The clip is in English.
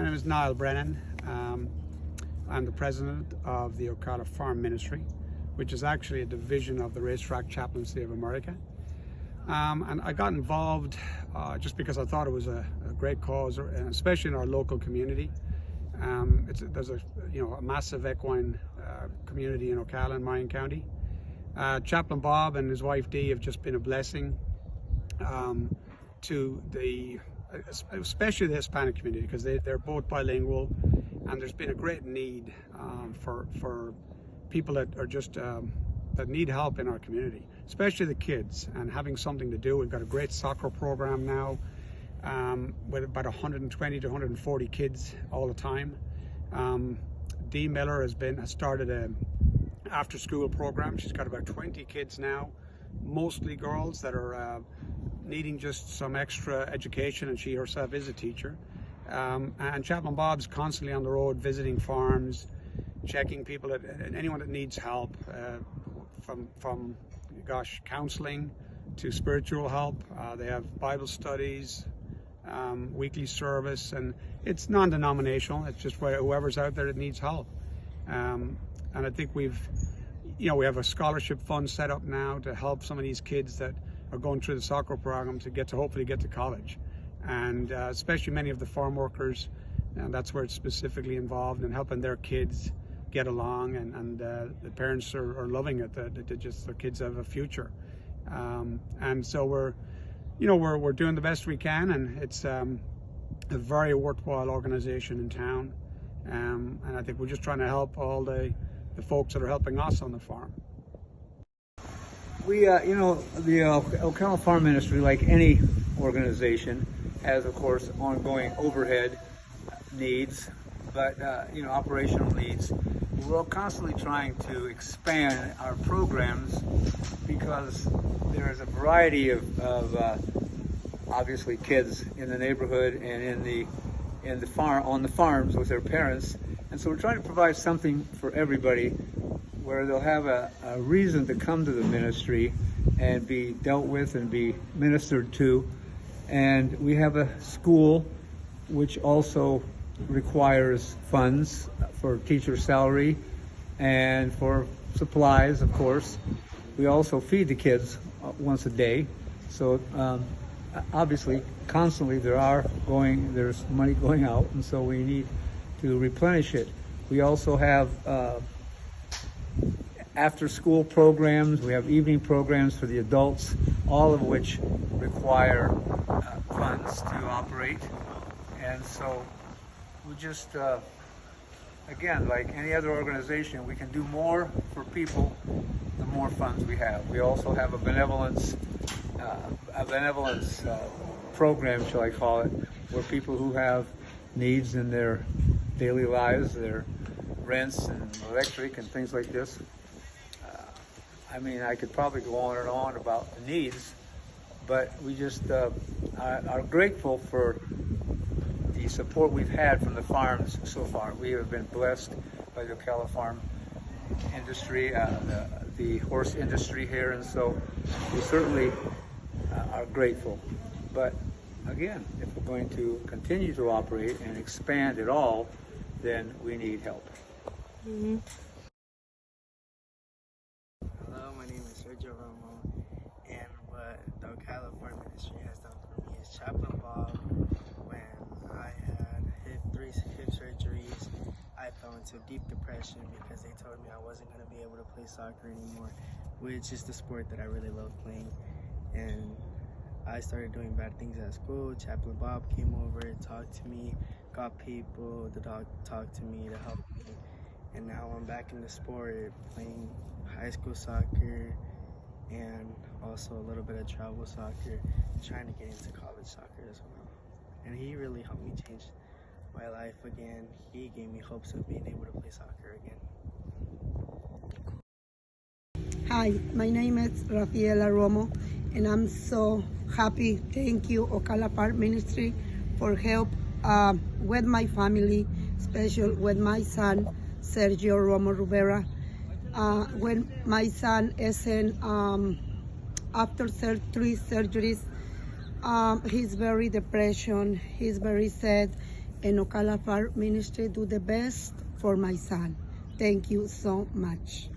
name is Niall Brennan. I'm the president of the Ocala Farm Ministry, which is actually a division of the Racetrack Chaplaincy of America. And I got involved just because I thought it was a great cause, especially in our local community. There's a massive equine community in Ocala and Marion County. Chaplain Bob and his wife Dee have just been a blessing to especially the Hispanic community, because they're both bilingual, and there's been a great need for people that are just that need help in our community, especially the kids, and having something to do. We've got a great soccer program now with about 120 to 140 kids all the time. Dee Miller has started a after-school program. She's got about 20 kids now, mostly girls that are needing just some extra education, and she herself is a teacher. And Chaplain Bob's constantly on the road visiting farms, checking people, anyone that needs help, from counseling to spiritual help. They have Bible studies, weekly service, and it's non-denominational. It's just whoever's out there that needs help. And I think we have a scholarship fund set up now to help some of these kids that are going through the soccer program to hopefully get to college. And especially many of the farm workers, and that's where it's specifically involved in helping their kids get along, and the parents are loving it, that their kids have a future. And so we're doing the best we can, and it's a very worthwhile organization in town. And I think we're just trying to help all the folks that are helping us on the farm. We, the Ocala Farm Ministry, like any organization, has, of course, ongoing overhead needs, but, operational needs. We're constantly trying to expand our programs because there's a variety of obviously kids in the neighborhood and on the farms with their parents. And so we're trying to provide something for everybody where they'll have a reason to come to the ministry and be dealt with and be ministered to. And we have a school which also requires funds for teacher salary and for supplies, of course. We also feed the kids once a day. So obviously, constantly there's money going out, and so we need to replenish it. We also have after-school programs. We have evening programs for the adults, all of which require funds to operate. And so we just, again, like any other organization, we can do more for people the more funds we have. We also have a benevolence program, shall I call it, where people who have needs in their daily lives, their rents and electric and things like this. I could probably go on and on about the needs, but we just are grateful for the support we've had from the farms so far. We have been blessed by the Ocala farm industry, the horse industry here, and so we certainly are grateful. But again, if we're going to continue to operate and expand at all, then we need help. Mm-hmm. Hello, my name is Sergio Romo, and what the Ocala Farm Ministry has done for me is Chaplain Bob. When I had hip surgeries, I fell into deep depression because they told me I wasn't going to be able to play soccer anymore, which is the sport that I really love playing. And I started doing bad things at school. Chaplain Bob came over, talked to me, got people to talk to me to help me. And now I'm back in the sport, playing high school soccer and also a little bit of travel soccer, trying to get into college soccer as well. And he really helped me change my life again. He gave me hopes of being able to play soccer again. Hi, my name is Rafaela Romo, and I'm so happy. Thank you, Ocala Farm Ministry, for help with my family, especially with my son, Sergio Romo Rivera. When my son is in, after 3 surgeries, he's very depression, he's very sad, and Ocala Farm Ministry do the best for my son. Thank you so much.